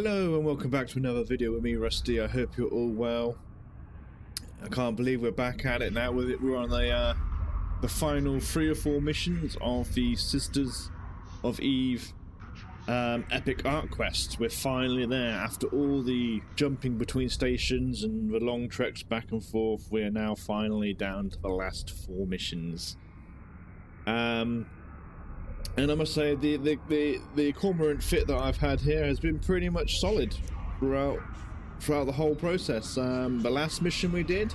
Hello and welcome back to another video with me, Rusty. I hope you're all well. I can't believe we're back at it now. We're on the final 3 or 4 missions of the Sisters of Eve epic art quest. We're finally there after all the jumping between stations and the long treks back and forth. We're now finally down to the last 4 missions. And I must say, the cormorant fit that I've had here has been pretty much solid throughout the whole process. The last mission we did,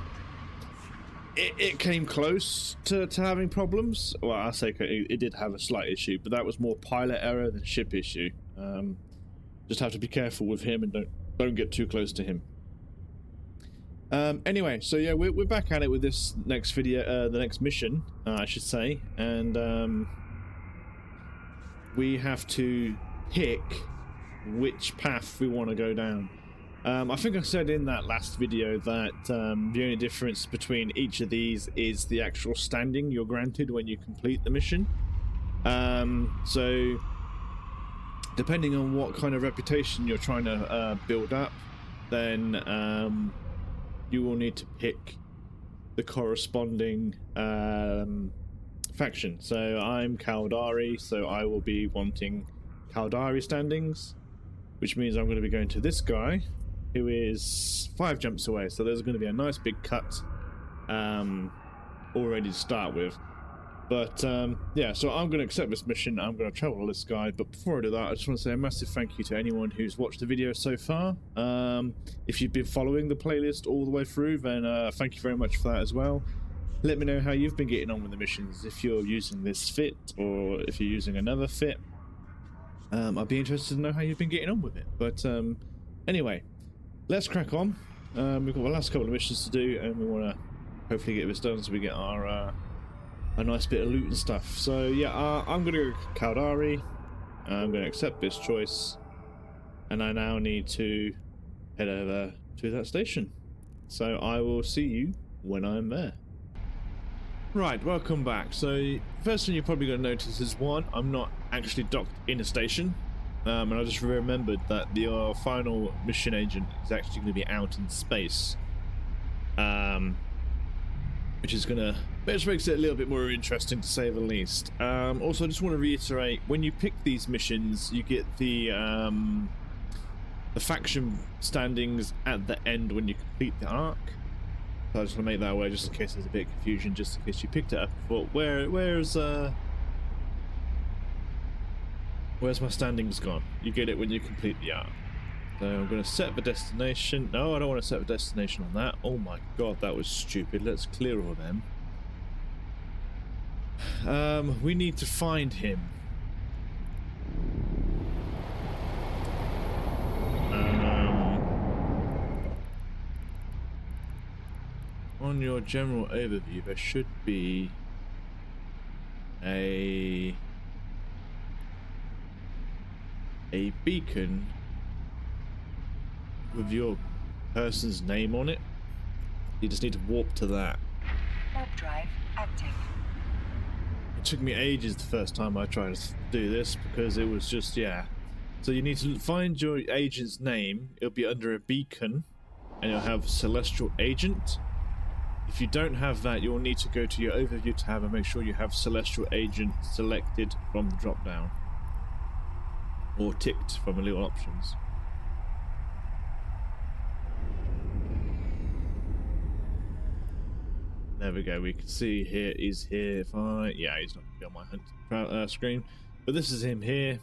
it came close to having problems. Well, I say it did have a slight issue, but that was more pilot error than ship issue. Just have to be careful with him and don't get too close to him. Anyway, so yeah, we're back at it with this next video, the next mission, I should say, and we have to pick which path we want to go down. I think I said in that last video that the only difference between each of these is the actual standing you're granted when you complete the mission. So depending on what kind of reputation you're trying to build up, then you will need to pick the corresponding faction. So I'm Caldari, so I will be wanting Caldari standings, which means I'm going to be going to this guy who is 5 jumps away, so there's going to be a nice big cut already to start with. But yeah, so I'm going to accept this mission. I'm going to travel to this guy, but before I do that, I just want to say a massive thank you to anyone who's watched the video so far. If you've been following the playlist all the way through, then thank you very much for that as well. Let me know how you've been getting on with the missions, if you're using this fit or if you're using another fit. I'd be interested to know how you've been getting on with it. But anyway, let's crack on. We've got the last couple of missions to do, and we want to hopefully get this done so we get our a nice bit of loot and stuff. So yeah, I'm going to go Caldari. I'm going to accept this choice, and I now need to head over to that station. So I will see you when I'm there. Right, welcome back. So first thing you're probably going to notice is I'm not actually docked in a station, and I just remembered that the final mission agent is actually going to be out in space, which makes it a little bit more interesting to say the least. Also, I just want to reiterate, when you pick these missions, you get the faction standings at the end when you complete the arc. So I just want to make that aware, just in case there's a bit of confusion, just in case you picked it up and thought, where's my standings gone? You get it when you complete the arc. So I'm going to set the destination. No, I don't want to set the destination on that. Oh my god, that was stupid. Let's clear all of them. We need to find him. On your general overview, there should be a beacon with your person's name on it. You just need to warp to that. Warp drive active. It took me ages the first time I tried to do this because it was just, yeah. So you need to find your agent's name. It'll be under a beacon and it'll have Celestial Agent. If you don't have that, you'll need to go to your overview tab and make sure you have Celestial Agent selected from the drop down, or ticked from the little options. There we go. We can see here he's here. If yeah, he's not going to be on my hunt screen, but this is him here,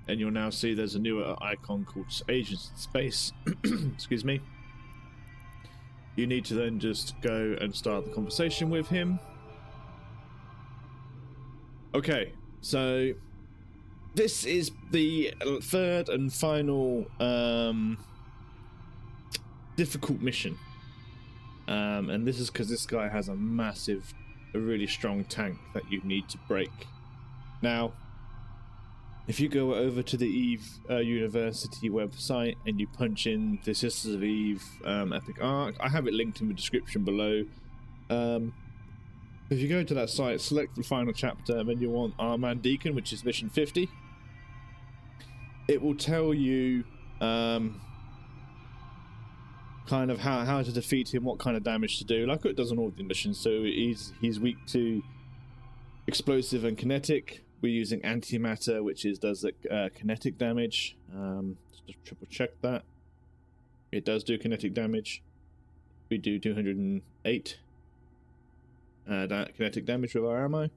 and you'll now see there's a newer icon called Agents in Space. Excuse me. You need to then just go and start the conversation with him. Okay, so this is the 3rd and final difficult mission. And this is because this guy has a really strong tank that you need to break. Now, if you go over to the EVE University website and you punch in the Sisters of Eve epic arc, I have it linked in the description below. If you go to that site, select the final chapter, and then you want Our Man Deacon, which is mission 50. It will tell you kind of how to defeat him, what kind of damage to do, like it does on all the missions. So he's weak to explosive and kinetic. We're using antimatter, which does kinetic damage. Just triple check that. It does do kinetic damage. We do 208 kinetic damage with our ammo.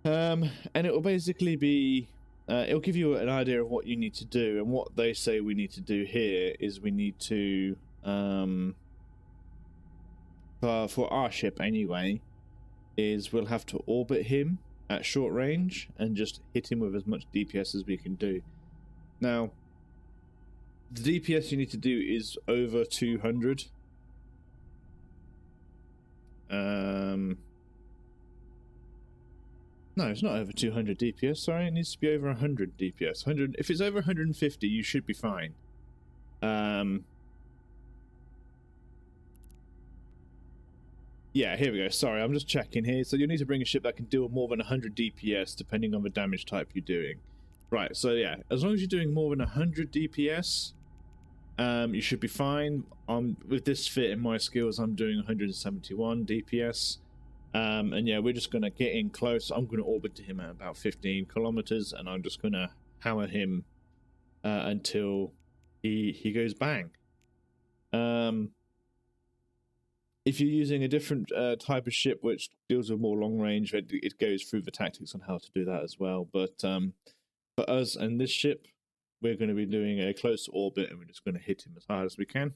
And it will basically be it'll give you an idea of what you need to do, and what they say we need to do here is we need to for our ship anyway, is we'll have to orbit him at short range and just hit him with as much DPS as we can do. Now, the DPS you need to do is over 200. No, it's not over 200 DPS, sorry, it needs to be over 100 DPS. 100, if it's over 150, you should be fine. Yeah, here we go, sorry, I'm just checking here. So you need to bring a ship that can deal more than 100 DPS, depending on the damage type you're doing. Right, so yeah, as long as you're doing more than 100 DPS, you should be fine. With this fit in my skills, I'm doing 171 DPS. And yeah, we're just going to get in close. I'm going to orbit to him at about 15 kilometers, and I'm just going to hammer him until he goes bang. If you're using a different type of ship which deals with more long range, it goes through the tactics on how to do that as well. But for us and this ship, we're going to be doing a close orbit, and we're just going to hit him as hard as we can.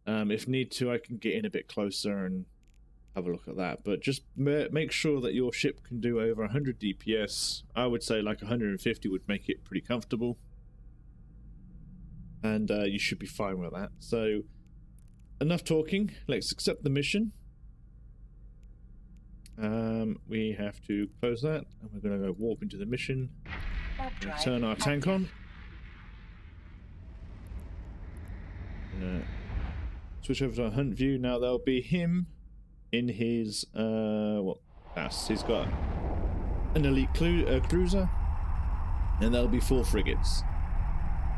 If need to, I can get in a bit closer and have a look at that, but just make sure that your ship can do over 100 DPS. I would say like 150 would make it pretty comfortable, and you should be fine with that. So enough talking, let's accept the mission. We have to close that, and we're going to go warp into the mission, turn our tank on, switch over to our hunt view. Now there'll be him in his he's got an elite cruiser, and there'll be 4 frigates.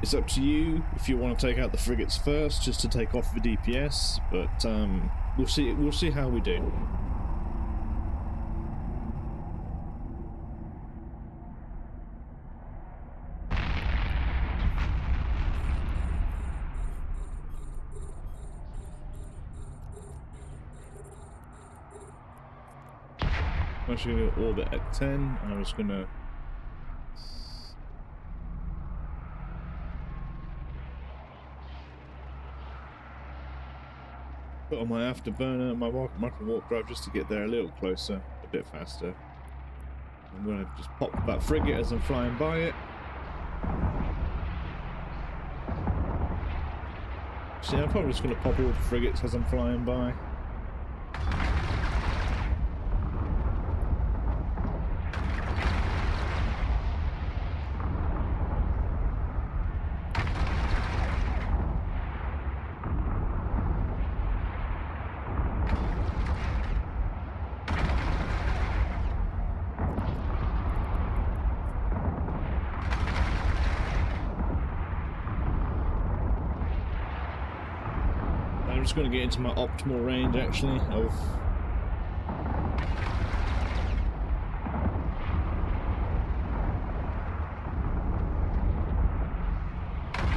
It's up to you if you want to take out the frigates first, just to take off the DPS, but we'll see how we do. I'm actually going to orbit at 10. I'm just going to put on my afterburner, my micro warp drive, just to get there a little closer, a bit faster. I'm going to just pop that frigate as I'm flying by it. See, I'm probably just going to pop all the frigates as I'm flying by. I'm just going to get into my optimal range actually of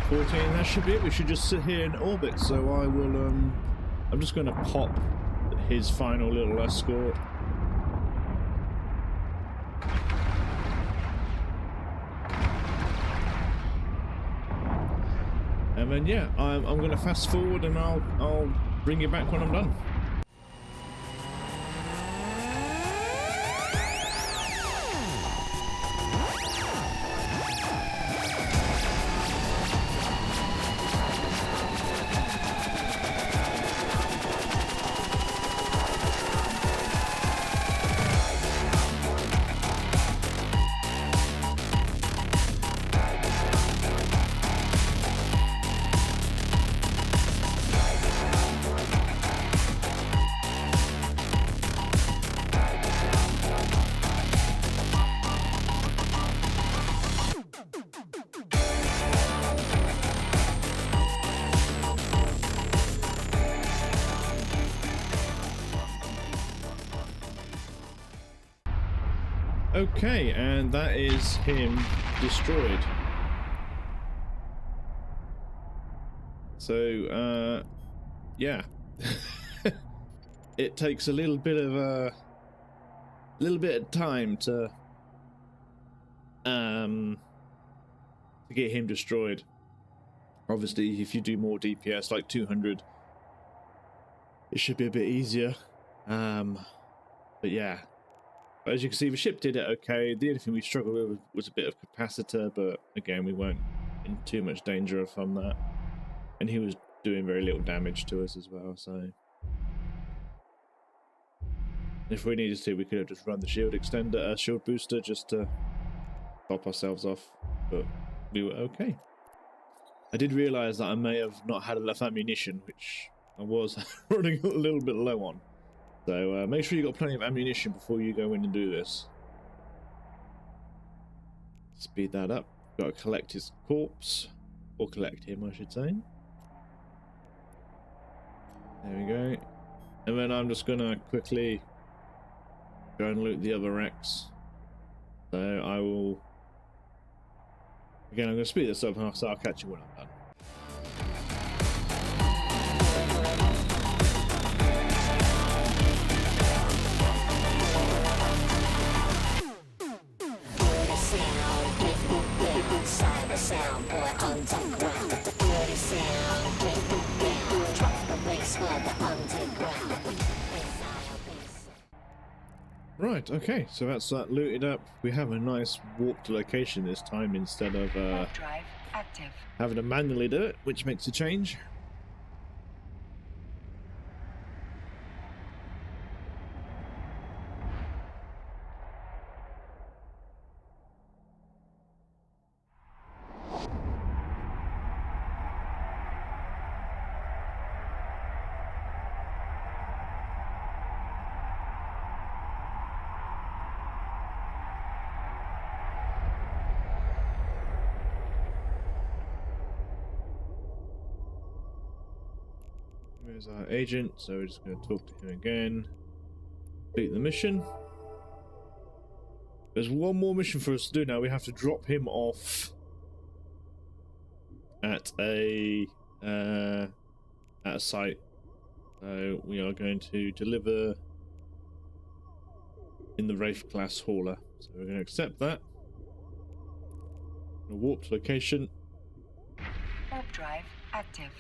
14. That should be it. We should just sit here in orbit. So I will I'm just going to pop his final little escort. And then yeah, I'm going to fast forward, and I'll bring you back when I'm done. Okay, and that is him destroyed. So, yeah. It takes a little bit of time to get him destroyed. Obviously, if you do more DPS, like 200, it should be a bit easier. But yeah. But as you can see, the ship did it okay. The only thing we struggled with was a bit of capacitor, but again, we weren't in too much danger from that. And he was doing very little damage to us as well, so... If we needed to, we could have just run the shield extender, shield booster, just to top ourselves off, but we were okay. I did realise that I may have not had enough ammunition, which I was running a little bit low on. So make sure you've got plenty of ammunition before you go in and do this. Speed that up. Got to collect his corpse, or collect him, I should say. There we go. And then I'm just gonna quickly go and loot the other wrecks. So I will... Again, I'm going to speed this up, and I'll catch you when I'm done. Right, okay, so that's that looted up. We have a nice warped location this time instead of drive active. having to manually do it, which makes a change. There's our agent, so we're just going to talk to him again. Complete the mission. There's one more mission for us to do now. We have to drop him off at a site. So we are going to deliver in the Wraith class hauler. So we're going to accept that. A warped location. Warp drive active.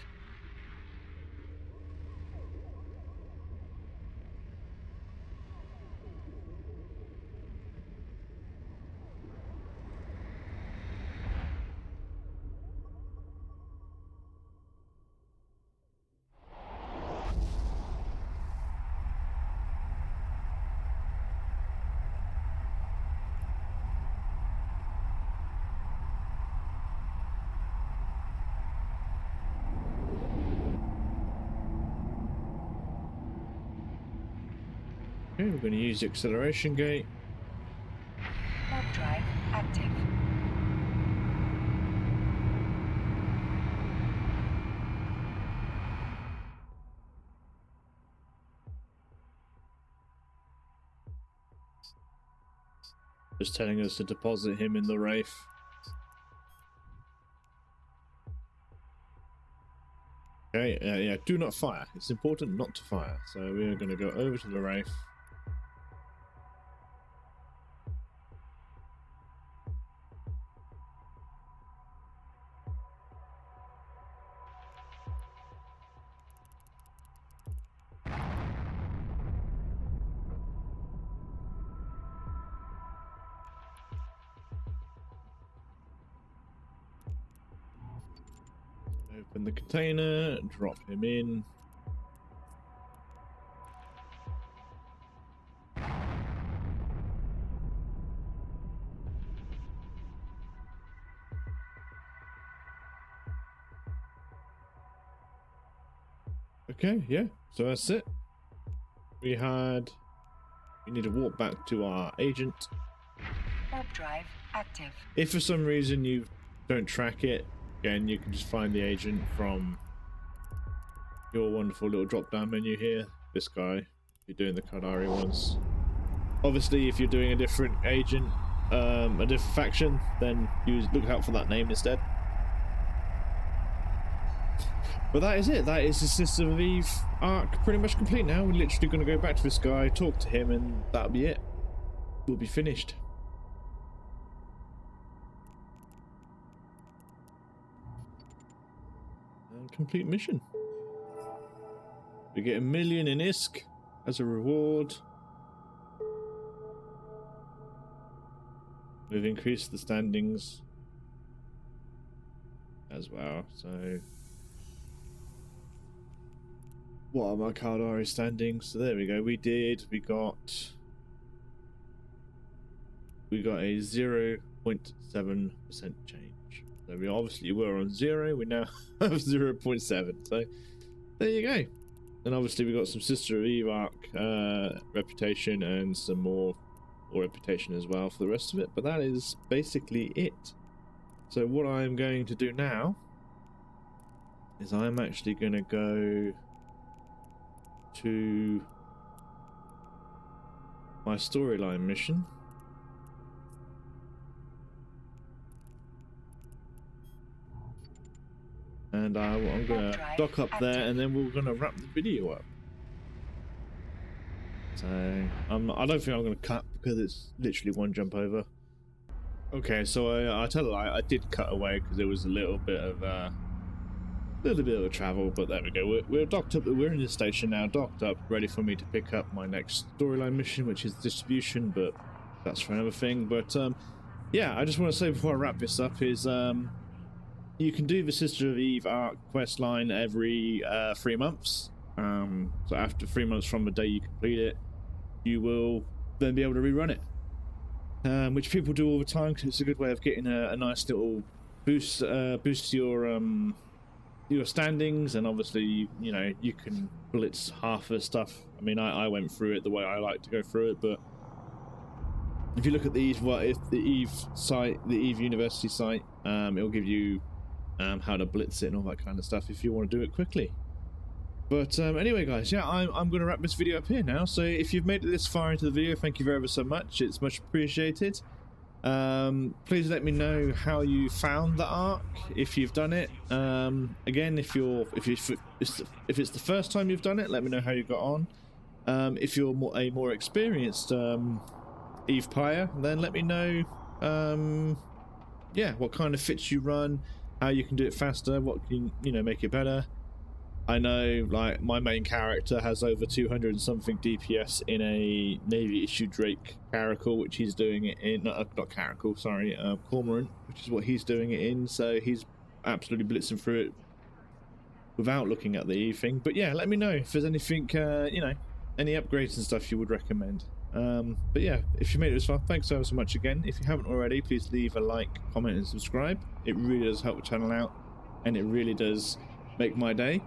Okay, we're going to use the acceleration gate. Warp drive active. Just telling us to deposit him in the Wraith. Okay, yeah, do not fire. It's important not to fire. So we are going to go over to the Wraith. Open the container, drop him in. Okay, yeah, so that's it. We need to walk back to our agent. Warp drive active. If for some reason you don't track it, again, you can just find the agent from your wonderful little drop-down menu here. This guy, you're doing the Kadari ones. Obviously, if you're doing a different agent, a different faction, then you look out for that name instead. But that is it. That is the System of Eve arc pretty much complete now. We're literally going to go back to this guy, talk to him, and that'll be it. We'll be finished. And complete mission. We get 1 million in ISK as a reward. We've increased the standings as well, so what are my Caldari standings? So there we go. We got a 0.7% change. So we obviously were on 0. We now have 0.7. So there you go. And obviously we got some Sister of Eve arc reputation and some more reputation as well for the rest of it. But that is basically it. So what I'm going to do now is I'm actually going to go to my storyline mission. And I'm going to dock up there, and then we're going to wrap the video up. So I don't think I'm going to cut because it's literally one jump over. Okay, so I tell a lie, I did cut away because there was a little bit of travel, but there we go. We're docked up. We're in the station now, docked up, ready for me to pick up my next storyline mission, which is distribution. But that's for another thing. But yeah, I just want to say before I wrap this up is you can do the Sister of Eve arc quest line every 3 months. So after 3 months from the day you complete it, you will then be able to rerun it, which people do all the time because it's a good way of getting a nice little boost to your standings. And obviously you know you can blitz half the stuff. I mean, I went through it the way I like to go through it, but if you look at the EVE site, the EVE University site, it'll give you how to blitz it and all that kind of stuff if you want to do it quickly. But anyway guys, yeah, I'm going to wrap this video up here now. So if you've made it this far into the video, thank you very so much. It's much appreciated. Please let me know how you found the arc, if you've done it. Again, if it's the first time you've done it, let me know how you got on. If you're a more experienced EVE player, then let me know yeah, what kind of fits you run, how you can do it faster, what can make it better. I know, like, my main character has over 200 and something DPS in a Navy issue Drake Caracal, which he's doing it in, not Caracal, sorry, Cormorant, which is what he's doing it in, so he's absolutely blitzing through it without looking at the EVE thing. But yeah, let me know if there's anything, any upgrades and stuff you would recommend. But yeah, if you made it this far, thanks so much again. If you haven't already, please leave a like, comment and subscribe. It really does help the channel out, and it really does make my day.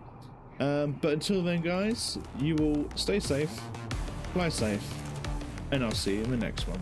But until then guys, you will stay safe, fly safe, and I'll see you in the next one.